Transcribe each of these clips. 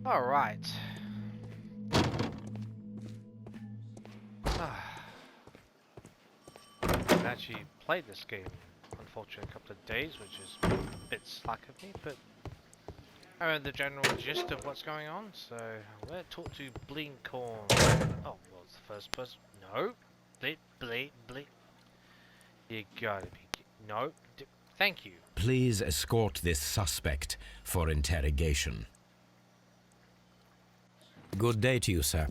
Alright. I've actually played this game, unfortunately, a couple of days, which is a bit slack of me, but I know the general gist of what's going on, so I'm going to talk to Blinkhorn. Oh, well, it's the first person. No. Bleep. You gotta be. No. Thank you. Please escort this suspect for interrogation. Good day to you, sir.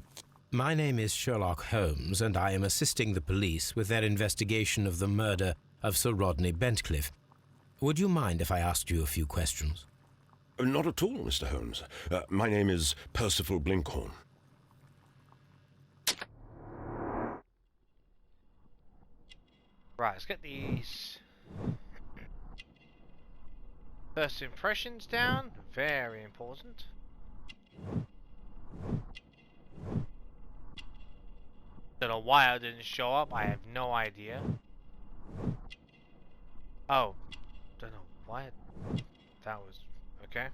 My name is Sherlock Holmes, and I am assisting the police with their investigation of the murder of Sir Rodney Bentcliffe. Would you mind if I asked you a few questions? Not at all, Mr. Holmes. My name is Percival Blinkhorn. Right, let's get these first impressions down. Very important. Don't know why I didn't show up. I have no idea. Oh, don't know why that was okay.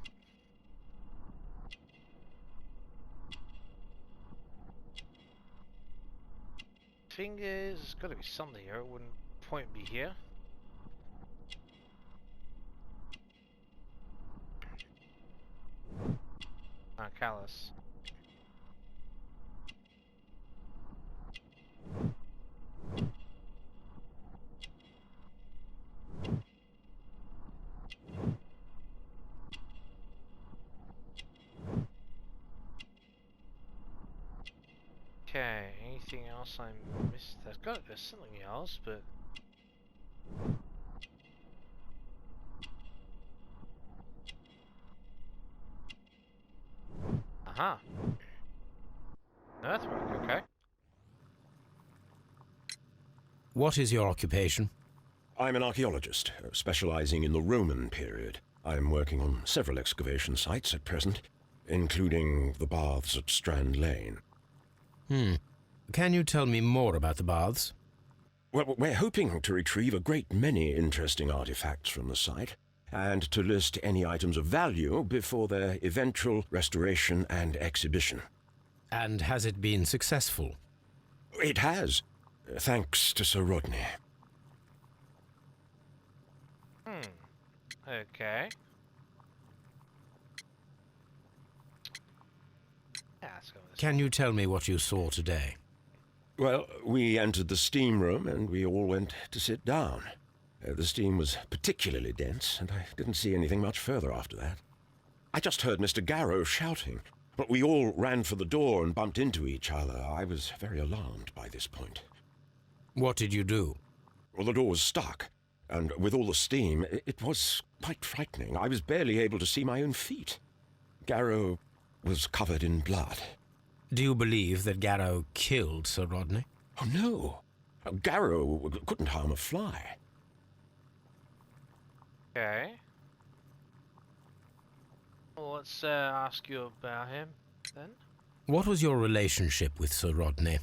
Thing is, there's got to be something here. It wouldn't point me here. Ah, callus. Okay, anything else I missed? There's something else, but aha. Earthwork, okay. What is your occupation? I'm an archaeologist, specializing in the Roman period. I'm working on several excavation sites at present, including the baths at Strand Lane. Can you tell me more about the baths? Well, we're hoping to retrieve a great many interesting artifacts from the site, and to list any items of value before their eventual restoration and exhibition. And has it been successful? It has, thanks to Sir Rodney. Okay. Yeah, let's go with this. Can you tell me what you saw today? Well, we entered the steam room and we all went to sit down. The steam was particularly dense, and I didn't see anything much further after that. I just heard Mr. Garrow shouting, but we all ran for the door and bumped into each other. I was very alarmed by this point. What did you do? Well, the door was stuck, and with all the steam, it was quite frightening. I was barely able to see my own feet. Garrow was covered in blood. Do you believe that Garrow killed Sir Rodney? Oh, no. Garrow couldn't harm a fly. Okay. Well, let's ask you about him then. What was your relationship with Sir Rodney?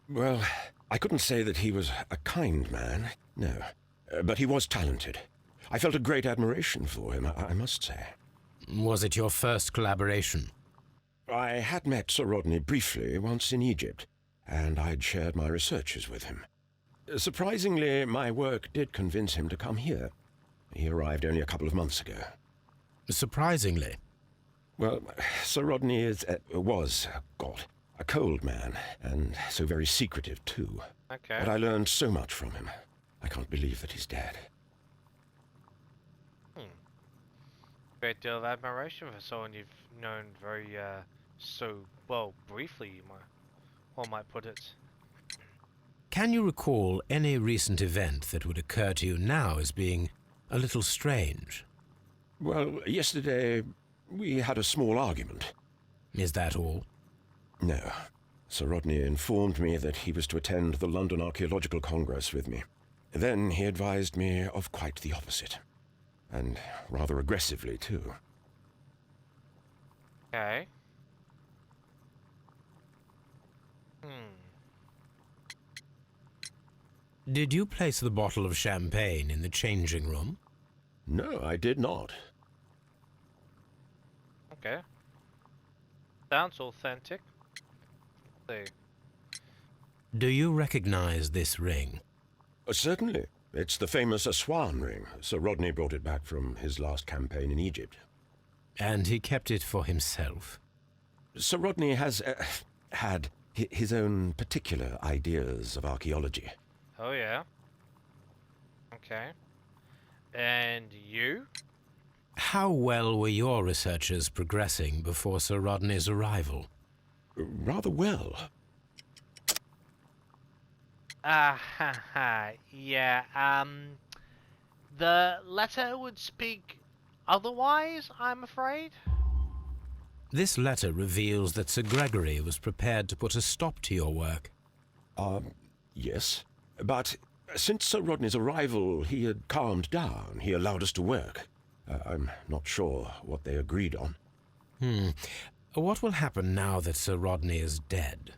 Well, I couldn't say that he was a kind man, no. But he was talented. I felt a great admiration for him, I must say. Was it your first collaboration? I had met Sir Rodney briefly once in Egypt, and I'd shared my researches with him. Surprisingly, my work did convince him to come here. He arrived only a couple of months ago. Surprisingly? Well, Sir Rodney was a cold man, and so very secretive too. Okay. But I learned so much from him. I can't believe that he's dead. Great deal of admiration for someone you've known very, so well briefly, one might put it. Can you recall any recent event that would occur to you now as being a little strange? Well, yesterday we had a small argument. Is that all? No. Sir Rodney informed me that he was to attend the London Archaeological Congress with me. Then he advised me of quite the opposite. And rather aggressively, too. Okay. Did you place the bottle of champagne in the changing room? No, I did not. Okay. Sounds authentic. See. Do you recognize this ring? Certainly. It's the famous Aswan ring. Sir Rodney brought it back from his last campaign in Egypt. And he kept it for himself? Sir Rodney has had his own particular ideas of archaeology. Oh yeah. Okay. And you? How well were your researchers progressing before Sir Rodney's arrival? Rather well. Yeah, the letter would speak otherwise, I'm afraid. This letter reveals that Sir Gregory was prepared to put a stop to your work. Yes. But since Sir Rodney's arrival, he had calmed down. He allowed us to work. I'm not sure what they agreed on. What will happen now that Sir Rodney is dead?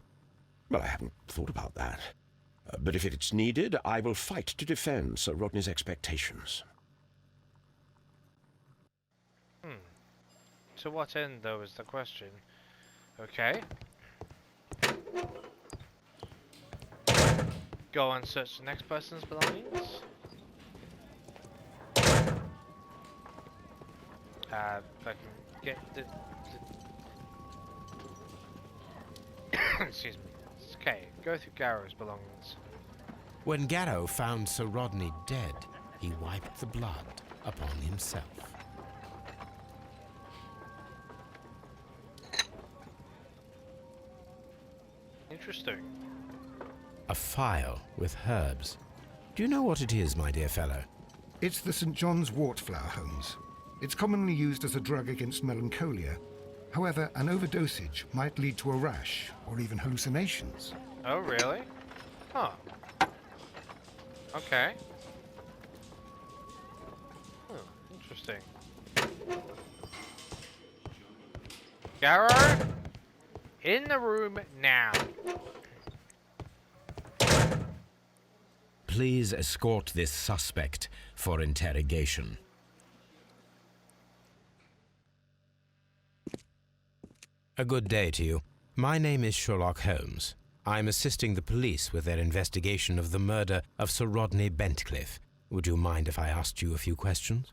Well, I haven't thought about that. But if it's needed, I will fight to defend Sir Rodney's expectations. To what end, though, is the question. Okay. Go and search the next person's belongings. If I can get the excuse me. Okay, go through Garrow's belongings. When Garrow found Sir Rodney dead, he wiped the blood upon himself. Interesting. A phial with herbs. Do you know what it is, my dear fellow? It's the St. John's wort-flower, Holmes. It's commonly used as a drug against melancholia. However, an overdosage might lead to a rash or even hallucinations. Oh, really? Huh. Okay. Interesting. Garrow, in the room now. Please escort this suspect for interrogation. A good day to you. My name is Sherlock Holmes. I'm assisting the police with their investigation of the murder of Sir Rodney Bentcliffe. Would you mind if I asked you a few questions?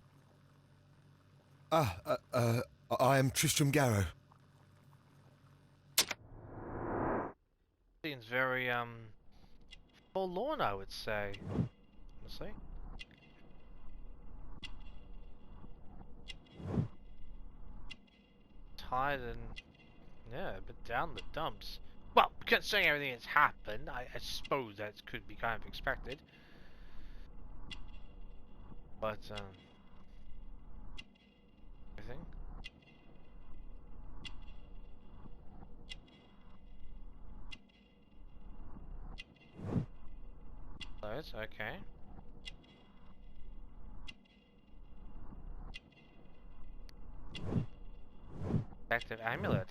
I am Tristram Garrow. Seems very, forlorn, I would say. Honestly. Tired and, yeah, a bit down the dumps. Well, considering everything that's happened, I suppose that could be kind of expected. But, I think. Those, okay. Active amulet.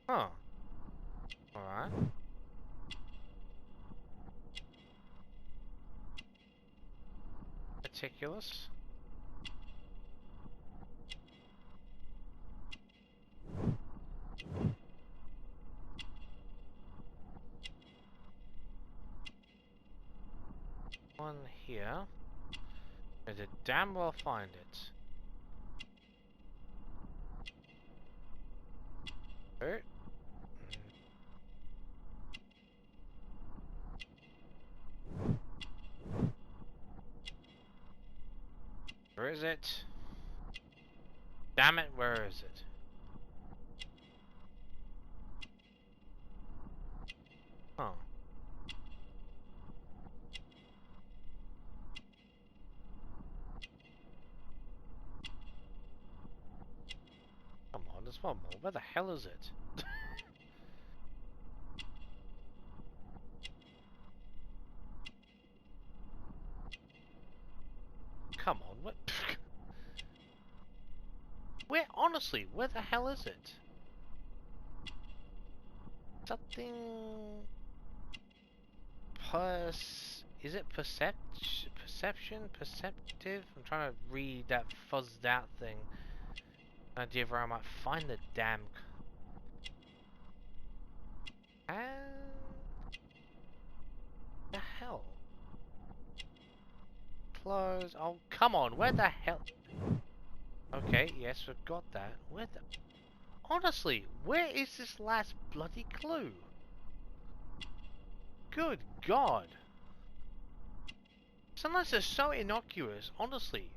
Huh. Alright. Meticulous. One here. I did damn well find it. Oh. Where is it? Damn it, where is it? Huh. Come on, there's one more. Where the hell is it? Come on, what? Where, honestly, where the hell is it? Something... Is it perception? Perceptive? I'm trying to read that fuzzed out thing. Idea of where I might find the damn The hell? Close. Oh, come on. Where the hell? Okay, yes, we've got that. Where the... Honestly, where is this last bloody clue? Good God. Sometimes they're so innocuous, honestly.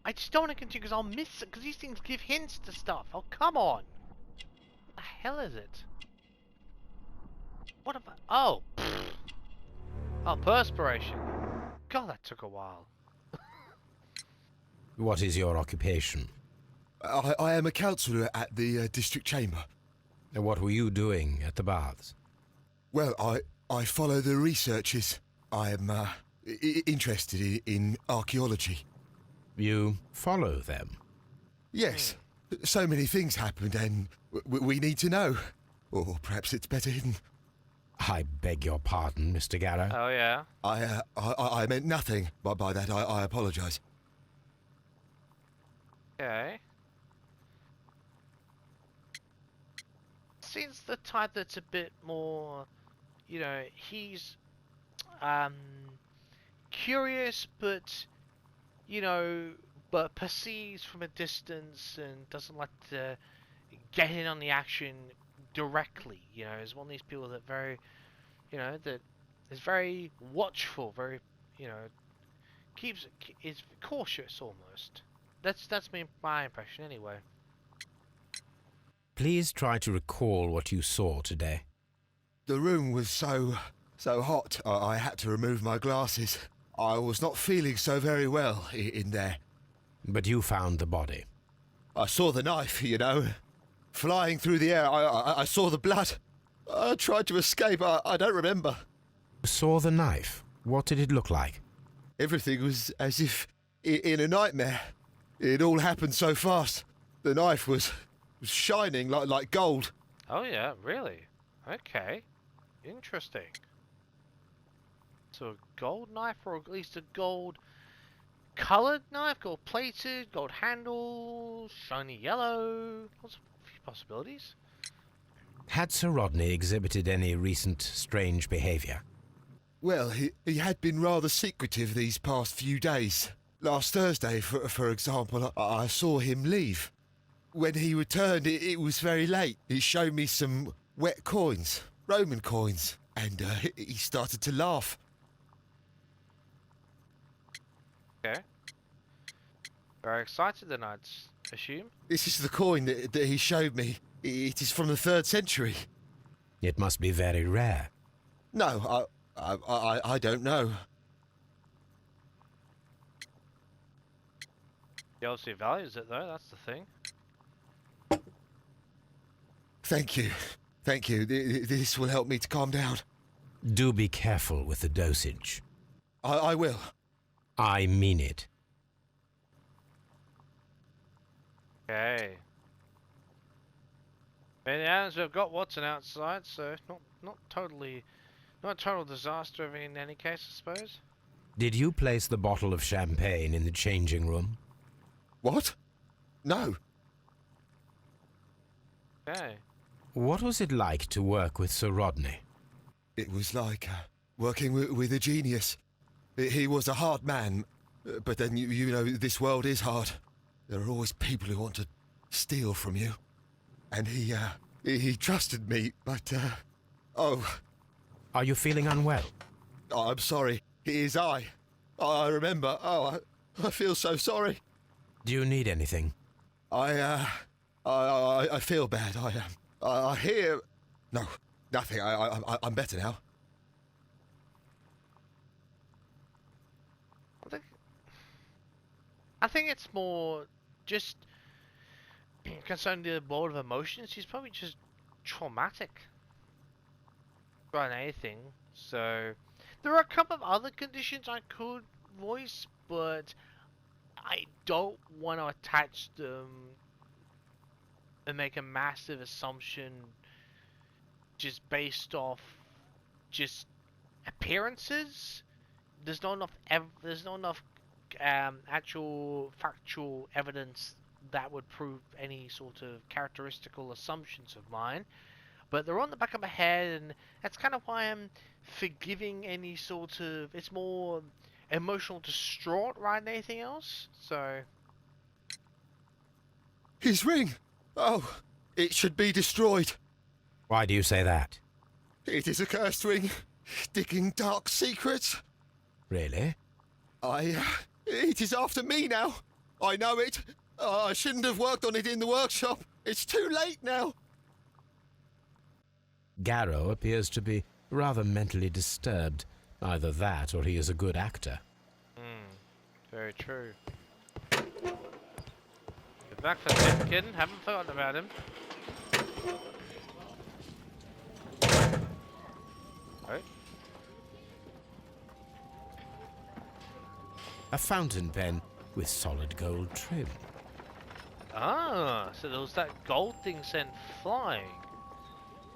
I just don't want to continue because I'll miss it, because these things give hints to stuff. Oh, come on. What the hell is it? What about... Oh. Pfft. Oh, perspiration. God, that took a while. What is your occupation? I am a counsellor at the district chamber. And what were you doing at the baths? Well, I follow the researches. I am interested in archaeology. You follow them? Yes. So many things happened and we need to know. Or perhaps it's better hidden. I beg your pardon, Mr. Garrow. Oh, yeah? I meant nothing by that. I apologise. Okay. Seems the type that's a bit more, you know, he's curious, but you know, but perceives from a distance and doesn't like to get in on the action directly. You know, is one of these people that very, you know, that is very watchful, very, you know, is cautious almost. That's my impression anyway. Please try to recall what you saw today. The room was so hot, I had to remove my glasses. I was not feeling so very well in there. But you found the body. I saw the knife, you know, flying through the air. I saw the blood. I tried to escape. I don't remember. You saw the knife. What did it look like? Everything was as if in a nightmare. It all happened so fast. The knife was shining like gold. Oh yeah, really? Okay. Interesting. So a gold knife, or at least a gold colored knife, gold plated, gold handle, shiny yellow. Lots of few possibilities. Had Sir Rodney exhibited any recent strange behaviour? Well, he had been rather secretive these past few days. Last Thursday, for example, I saw him leave. When he returned, it was very late. He showed me some wet coins, Roman coins, and he started to laugh. Okay. Very excited then, I'd assume. This is the coin that he showed me. It is from the 3rd century. It must be very rare. No, I don't know. He obviously values it though, that's the thing. Thank you. Thank you. This will help me to calm down. Do be careful with the dosage. I will. I mean it. Okay. And yeah, so we've got Watson outside, so not a total disaster in any case, I suppose. Did you place the bottle of champagne in the changing room? What? No. Okay. What was it like to work with Sir Rodney? It was like working with a genius. He was a hard man, but then you know this world is hard. There are always people who want to steal from you. And he trusted me, but oh. Are you feeling unwell? I'm sorry. It is I remember. Oh, I feel so sorry. Do you need anything? I feel bad. I hear. No, nothing. I'm better now. I think it's more just concerning the world of emotions. She's probably just traumatic than anything. So there are a couple of other conditions I could voice, but I don't want to attach them and make a massive assumption just based off just appearances. There's not enough actual factual evidence that would prove any sort of characteristical assumptions of mine. But they're on the back of my head, and that's kind of why I'm forgiving any sort of... It's more emotional distraught rather than anything else, so... His ring! Oh, it should be destroyed. Why do you say that? It is a cursed ring, digging dark secrets. Really? It is after me now. I know it. I shouldn't have worked on it in the workshop. It's too late now. Garrow appears to be rather mentally disturbed. Either that, or he is a good actor. Very true. Get back for Pitkin, haven't forgotten about him. Right. A fountain pen with solid gold trim. Ah, so there was that gold thing sent flying.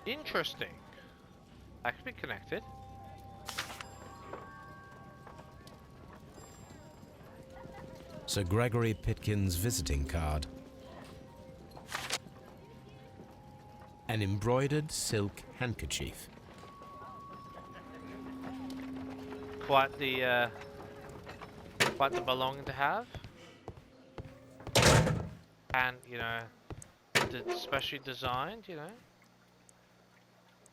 Interesting. That could be connected. Sir Gregory Pitkin's visiting card. An embroidered silk handkerchief. Quite the belonging to have. And, you know, specially designed, you know.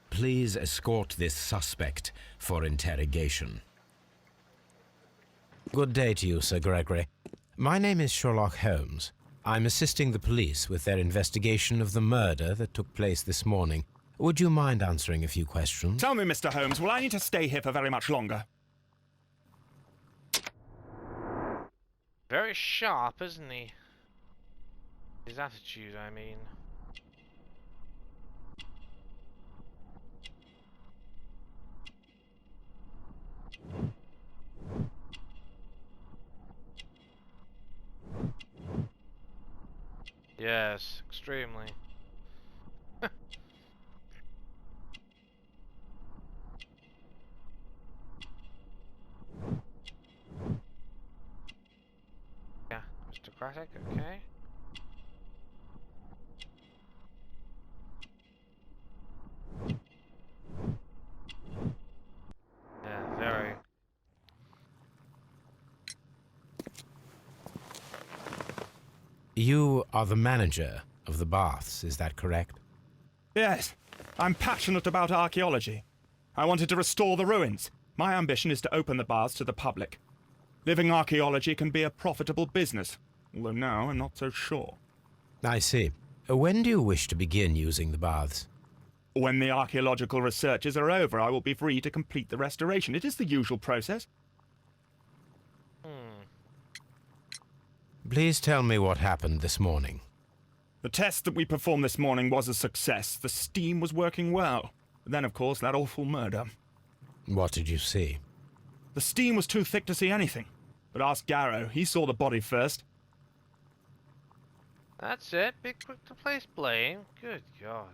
Please escort this suspect for interrogation. Good day to you, Sir Gregory. My name is Sherlock Holmes. I'm assisting the police with their investigation of the murder that took place this morning. Would you mind answering a few questions? Tell me, Mr. Holmes, will I need to stay here for very much longer? Very sharp, isn't he? His attitude, I mean. Yes, extremely. Yeah, aristocratic, okay. Yeah, very. You are the manager of the baths, is that correct? Yes, I'm passionate about archaeology. I wanted to restore the ruins. My ambition is to open the baths to the public. Living archaeology can be a profitable business, although now I'm not so sure. I see. When do you wish to begin using the baths? When the archaeological researches are over, I will be free to complete the restoration. It is the usual process. Please tell me what happened this morning. The test that we performed this morning was a success. The steam was working well. But then, of course, that awful murder. What did you see? The steam was too thick to see anything. But ask Garrow. He saw the body first. That's it. Be quick to place blame. Good God.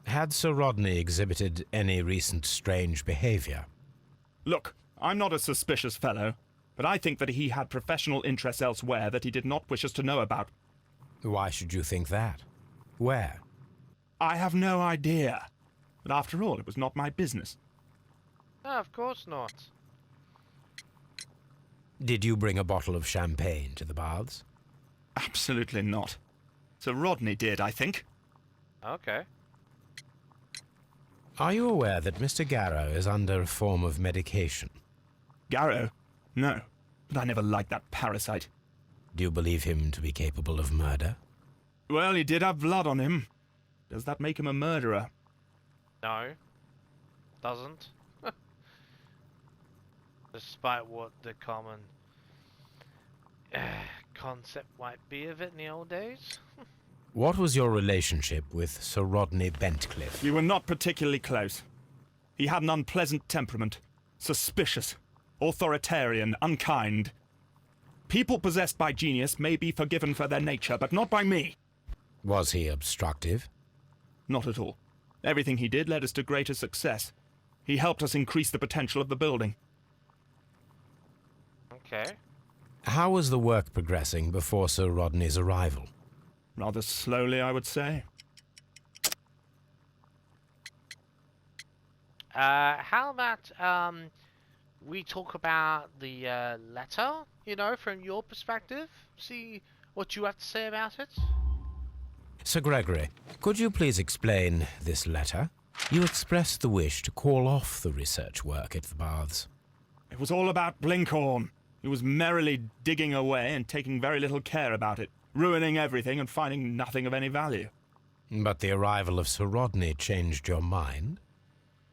Had Sir Rodney exhibited any recent strange behavior? Look, I'm not a suspicious fellow, but I think that he had professional interests elsewhere that he did not wish us to know about. Why should you think that? Where? I have no idea. But after all, it was not my business. No, of course not. Did you bring a bottle of champagne to the baths? Absolutely not. Sir Rodney did, I think. Okay. Are you aware that Mr. Garrow is under a form of medication? Garrow? No. But I never liked that parasite. Do you believe him to be capable of murder? Well, he did have blood on him. Does that make him a murderer? No. Doesn't. Despite what the common concept might be of it in the old days. What was your relationship with Sir Rodney Bentcliffe? We were not particularly close. He had an unpleasant temperament. Suspicious. Authoritarian. Unkind. People possessed by genius may be forgiven for their nature, but not by me. Was he obstructive? Not at all. Everything he did led us to greater success. He helped us increase the potential of the building. Okay. How was the work progressing before Sir Rodney's arrival? Rather slowly, I would say. How about we talk about the letter, you know, from your perspective? See what you have to say about it? Sir Gregory, could you please explain this letter? You expressed the wish to call off the research work at the baths. It was all about Blinkhorn. He was merrily digging away and taking very little care about it, ruining everything and finding nothing of any value. But the arrival of Sir Rodney changed your mind?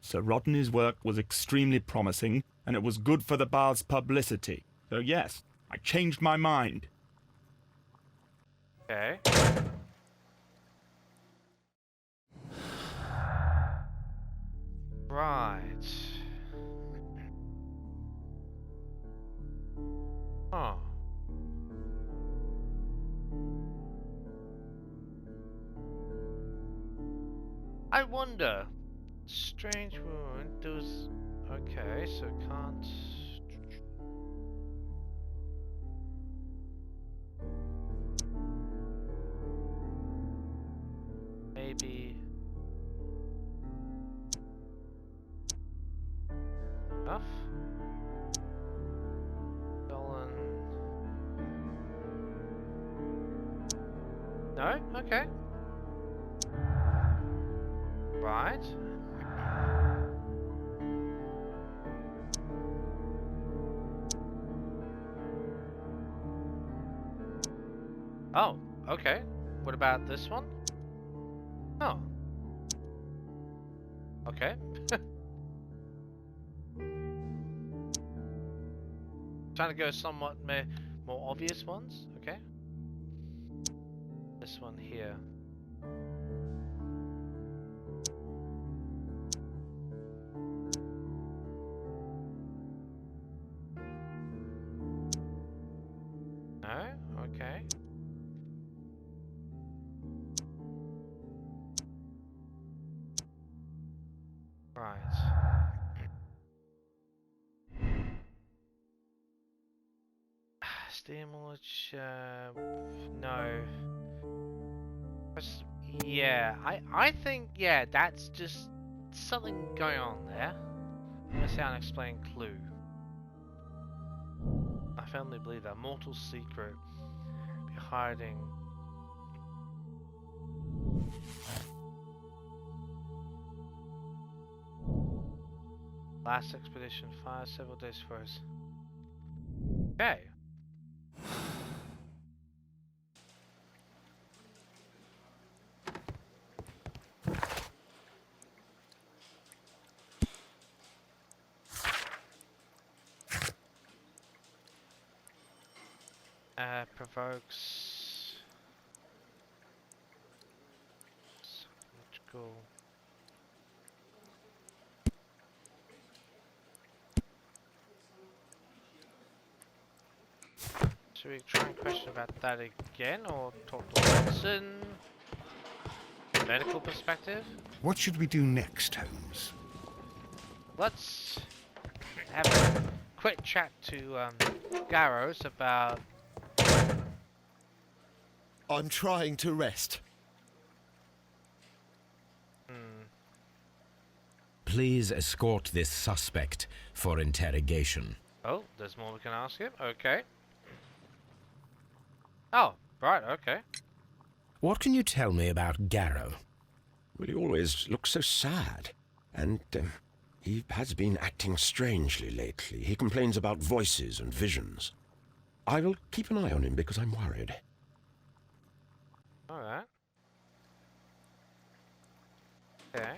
Sir Rodney's work was extremely promising, and it was good for the bath's publicity. So yes, I changed my mind. Okay. Right. Huh. I wonder. Strange wound. There was. Okay, so can't. Maybe. Enough? Stolen. No? Okay. Right. Oh, okay. What about this one? Oh. Okay. Trying to go somewhat more obvious ones. Okay. This one here. No? Okay. Right. Stimulus, no. Yeah, I think, yeah, that's just something going on there. Let's say unexplained clue. I firmly believe that mortal secret be hiding. Last expedition, fire several days first. Okay. Provokes psychological. Should we try and question about that again, or talk to Watson? Medical perspective? What should we do next, Holmes? Let's have a quick chat to Garros about. I'm trying to rest. Please escort this suspect for interrogation. Oh, there's more we can ask him? Okay. Oh, right, okay. What can you tell me about Garrow? Well, he always looks so sad. And he has been acting strangely lately. He complains about voices and visions. I will keep an eye on him because I'm worried. Alright. Okay.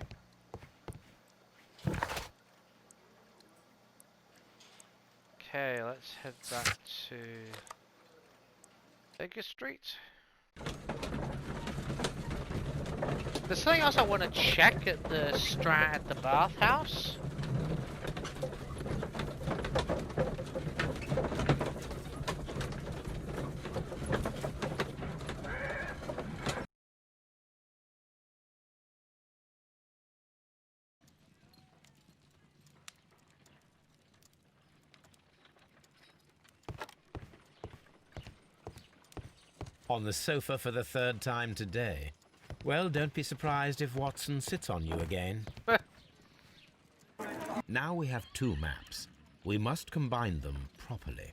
Okay, let's head back to Baker Street. There's something else I want to check at the at the bathhouse. On the sofa for the third time today. Well, don't be surprised if Watson sits on you again. Now we have two maps. We must combine them properly.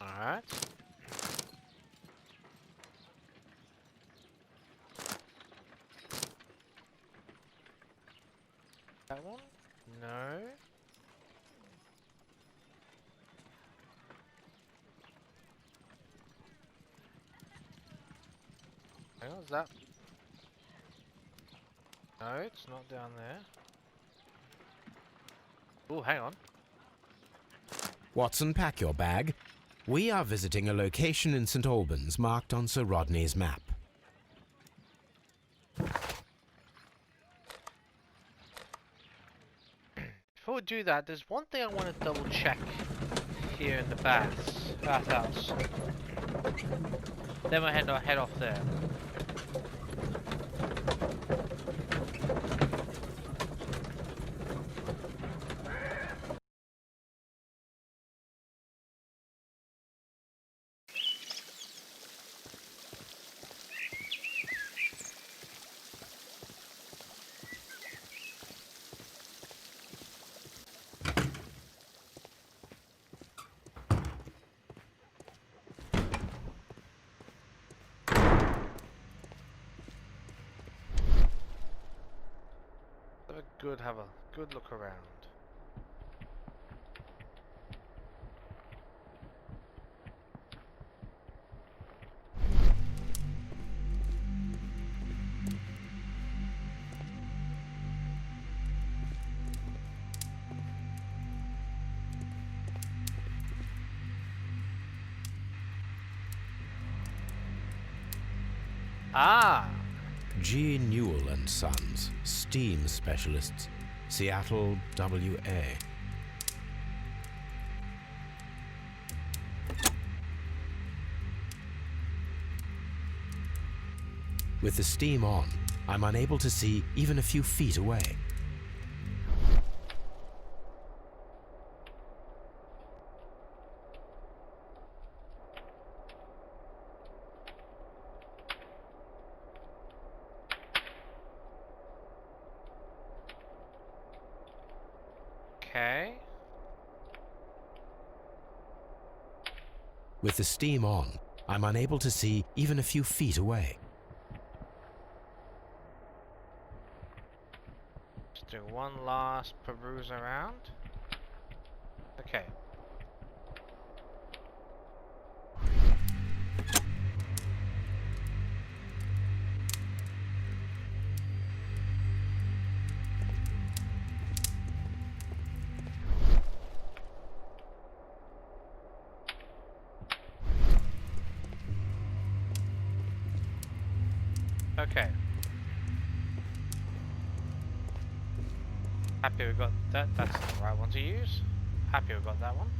Alright. That one? No. Hang on, is that? No, it's not down there. Oh, hang on. Watson, pack your bag. We are visiting a location in St. Albans marked on Sir Rodney's map. Before we do that, there's one thing I want to double check here in the bathhouse. Then we'll head off there. Have a good look around. Ah! G. Newell and Sons, steam specialists, Seattle, WA. With the steam on, I'm unable to see even a few feet away. Okay. With the steam on, I'm unable to see even a few feet away. Just do one last peruse around. Okay. Okay. Happy we got that. That's the right one to use. Happy we got that one.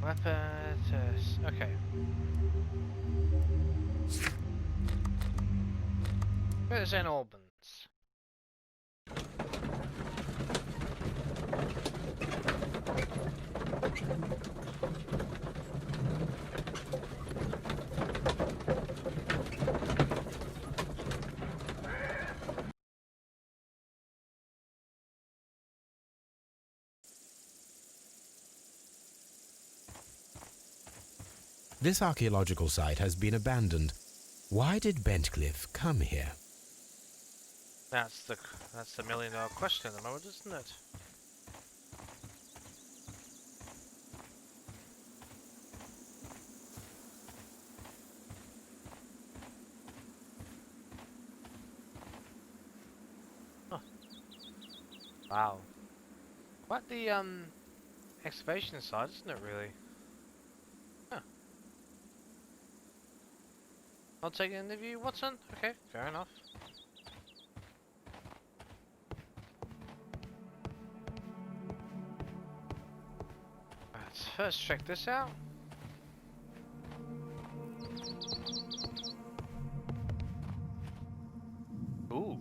Weapons. Okay. Where's St. Albans? This archaeological site has been abandoned. Why did Bentcliffe come here? That's the $1,000,000 question at the moment, isn't it? Huh. Wow. Quite the excavation site, isn't it really? Huh. I'll take an interview, Watson? Okay, fair enough. Let's first check this out. Ooh.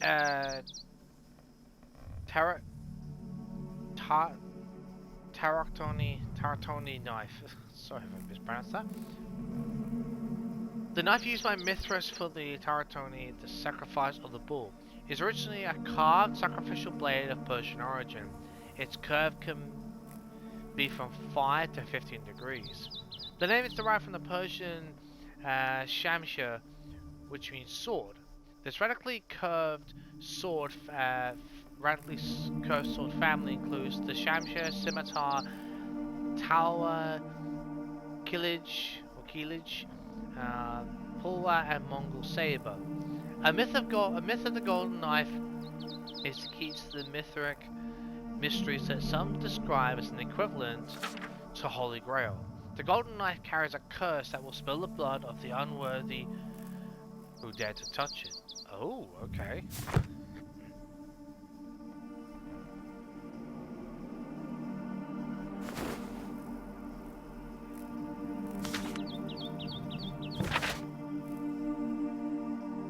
Tar Taratoni knife. Sorry if I mispronounced that. The knife used by Mithras for the Taratoni, the sacrifice of the bull, is originally a carved sacrificial blade of Persian origin. Its curve can be from 5 to 15 degrees. The name is derived from the Persian shamshir, which means sword. This radically curved sword family includes the shamshir, scimitar, talwar, kilij, pulwa, and Mongol saber. A myth of the golden knife is the key to the mythic mysteries that some describe as an equivalent to Holy Grail. The golden knife carries a curse that will spill the blood of the unworthy who dare to touch it. Oh, okay.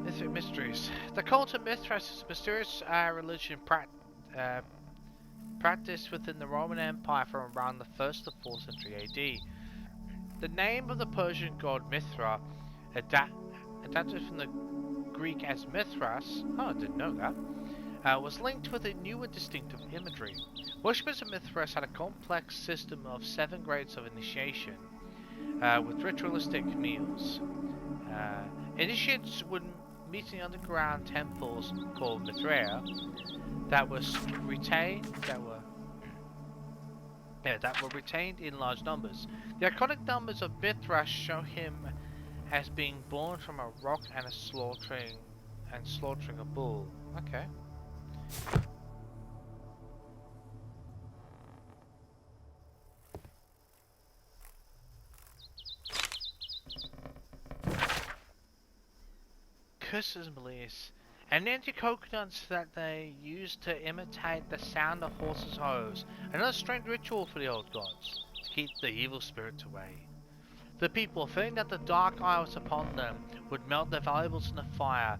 Mythic mysteries. The cult of Mithras is a mysterious religion practiced within the Roman Empire from around the 1st to 4th century AD. The name of the Persian god Mithra, adapted from the Greek as Mithras, oh, I didn't know that, was linked with a new and distinctive imagery. Worshippers of Mithras had a complex system of 7 grades of initiation, with ritualistic meals. Initiates would meet in underground temples called Mithraea that were retained in large numbers. The iconic numbers of Mithras show him as being born from a rock and slaughtering a bull. Okay. Curses and beliefs. And anti-coconuts that they used to imitate the sound of horses' hooves. Another strange ritual for the old gods, to keep the evil spirits away. The people, feeling that the dark eye was upon them, would melt their valuables in the fire.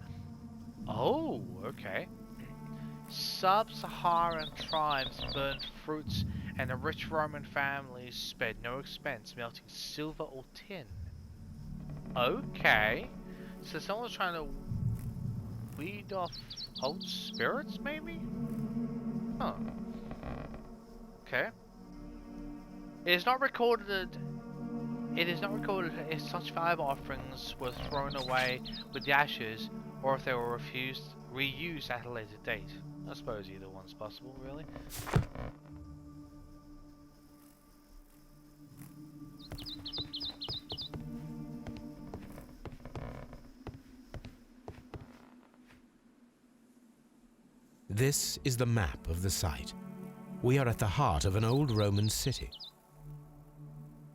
Oh, okay. Sub-Saharan tribes burned fruits, and the rich Roman families spared no expense melting silver or tin. Okay. So someone's trying to weed off old spirits, maybe? Huh. Okay. It is not recorded if such valuable offerings were thrown away with the ashes, or if they were reused at a later date. I suppose either one's possible, really. This is the map of the site. We are at the heart of an old Roman city.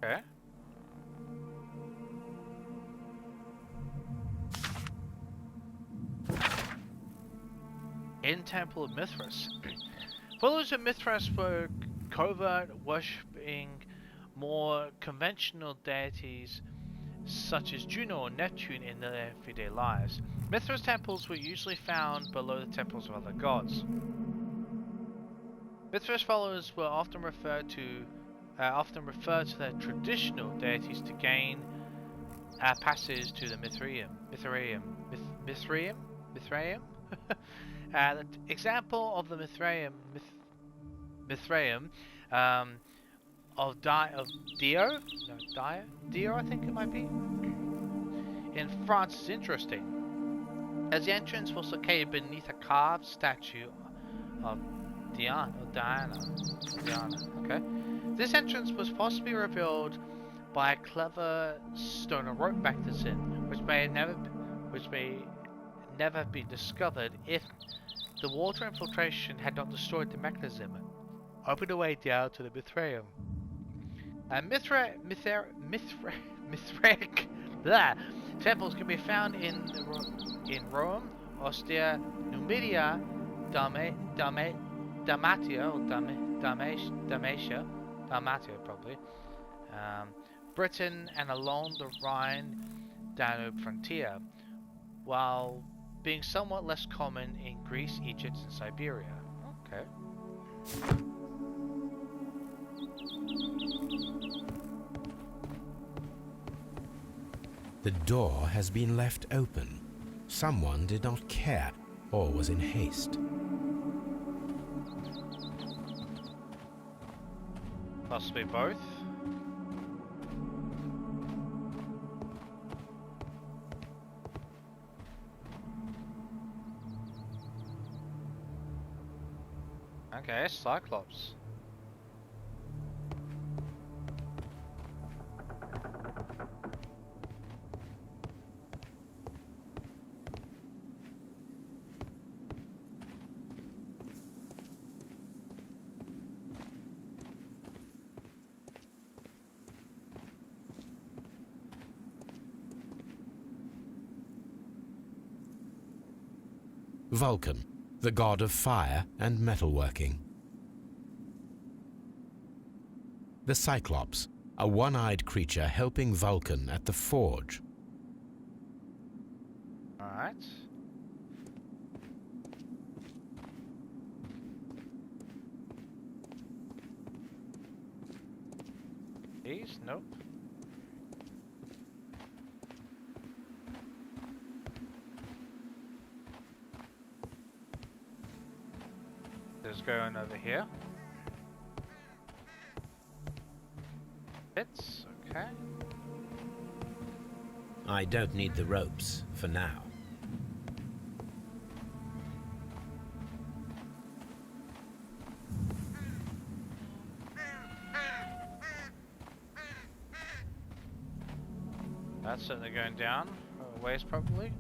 Okay. In Temple of Mithras. Followers of Mithras were covert worshipping more conventional deities such as Juno or Neptune in their everyday lives. Mithras temples were usually found below the temples of other gods. Mithras followers were often referred to their traditional deities to gain passage to the Mithraeum. The example of the Mithraeum of Dio, I think it might be, in France is interesting, as the entrance was located beneath a carved statue of Diana. Okay, this entrance was possibly revealed by a clever stone and rope mechanism, which may never have been discovered if the water infiltration had not destroyed the mechanism, opened a way down to the Mithraeum. Mithraic temples can be found in Rome, Ostia, Numidia, Dalmatia probably, Britain, and along the Rhine-Danube frontier, while being somewhat less common in Greece, Egypt, and Siberia. Okay. The door has been left open. Someone did not care or was in haste. Possibly both. Okay, Cyclops. Vulcan, the god of fire and metalworking. The Cyclops, a one-eyed creature helping Vulcan at the forge. Alright. These? Nope. There's going over here. It's okay. I don't need the ropes for now. That's certainly going down a ways probably.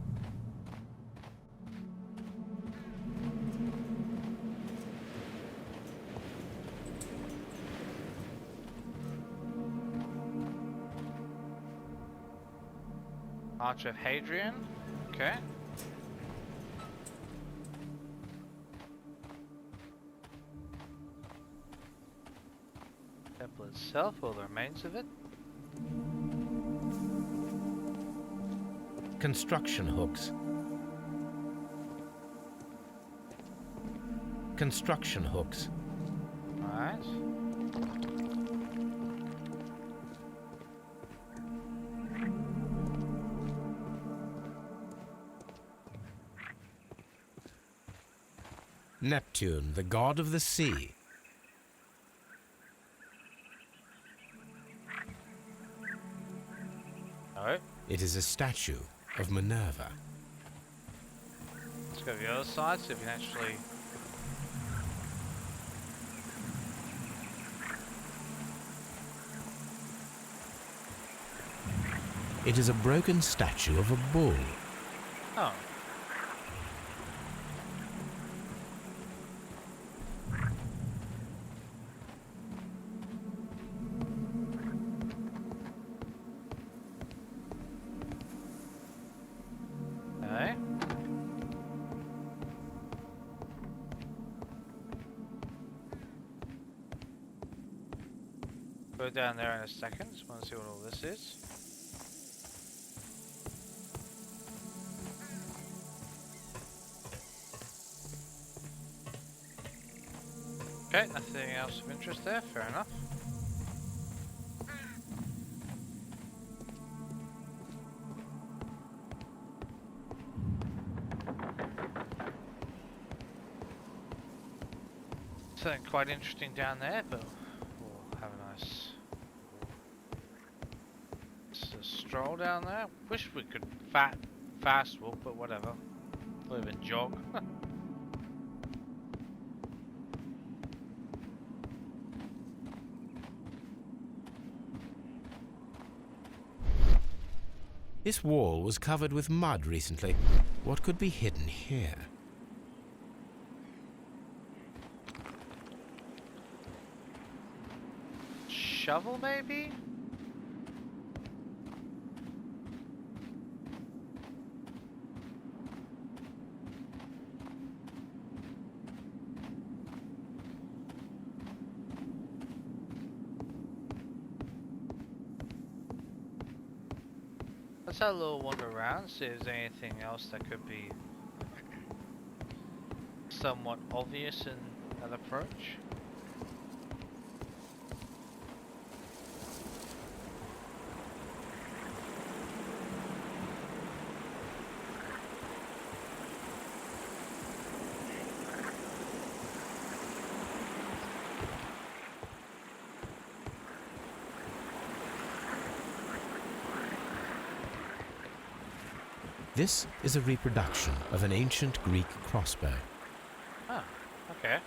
Arch of Hadrian, okay. Temple itself, or the remains of it. Construction hooks. Construction hooks. Alright. Neptune, the god of the sea. Alright. It is a statue of Minerva. Let's go to the other side, so we can actually... It is a broken statue of a bull. Oh. Okay. Go down there in a second. Just want to see what all this is. Okay, nothing else of interest there. Fair enough. Something quite interesting down there, but we'll have a nice stroll down there. Wish we could fast walk, but whatever. We'll even jog. This wall was covered with mud recently. What could be hidden here? Shovel, maybe? Let's have a little wander around, see if there's anything else that could be somewhat obvious in that approach. This is a reproduction of an ancient Greek crossbow. Oh, okay.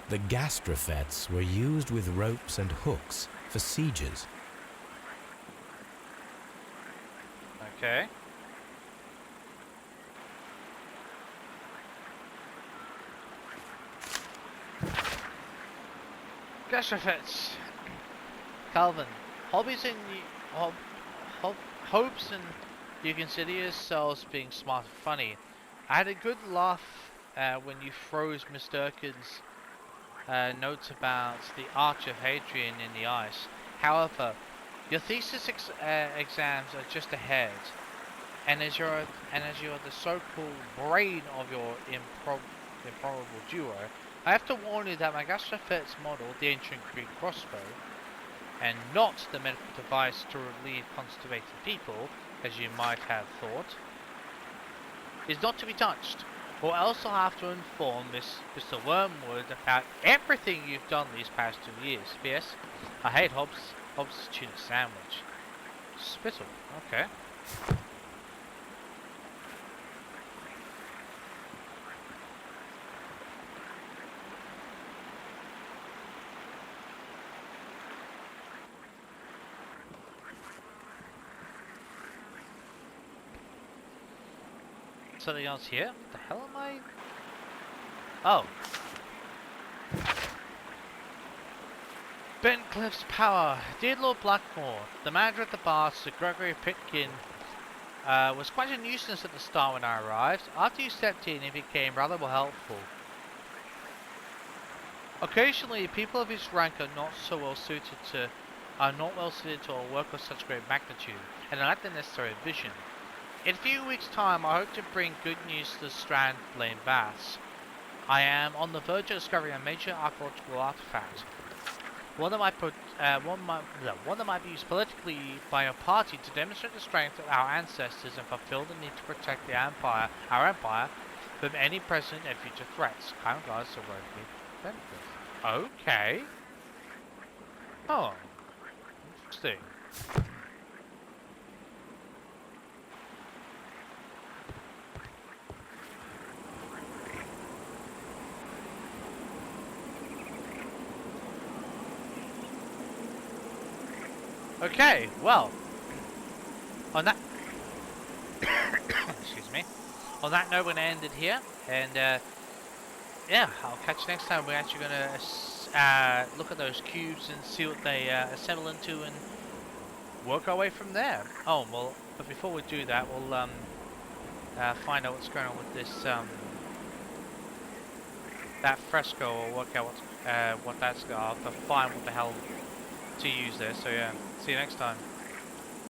The gastrofets were used with ropes and hooks for sieges. Okay. Gastrofets. Calvin, hobbies and hopes and you consider yourselves being smart and funny. I had a good laugh when you froze Miss Durkin's notes about the Arch of Hadrian in the ice. However, your thesis exams are just ahead, and as you're the so-called brain of your improbable duo, I have to warn you that my gastrofets model, the ancient Greek crossbow, and not the medical device to relieve constipated people, as you might have thought, is not to be touched, or else I'll have to inform Mr. Wormwood about everything you've done these past 2 years. P.S. I hate Hobbs' tuna sandwich. Spittle, okay. Something else here? What the hell am I? Oh. Bentcliffe's power. Dear Lord Blackmore, the manager at the bar, Sir Gregory Pitkin, was quite a nuisance at the start when I arrived. After you stepped in, he became rather more helpful. Occasionally, people of his rank are not well suited to a work of such great magnitude, and lack the necessary vision. In a few weeks' time, I hope to bring good news to the Strand Lane Baths. I am on the verge of discovering a major archaeological artifact. One that might be used politically by a party to demonstrate the strength of our ancestors and fulfill the need to protect our empire, from any present and future threats. Kind regards to Rugby Bentley. Okay. Oh. Interesting. Okay, well, on that, excuse me, on that note, we're going to end it here, and yeah, I'll catch you next time. We're actually going to look at those cubes and see what they assemble into and work our way from there. Oh, well, but before we do that, we'll find out what's going on with this, that fresco, or work out what that's got, to find what the hell to use there. So yeah, see you next time.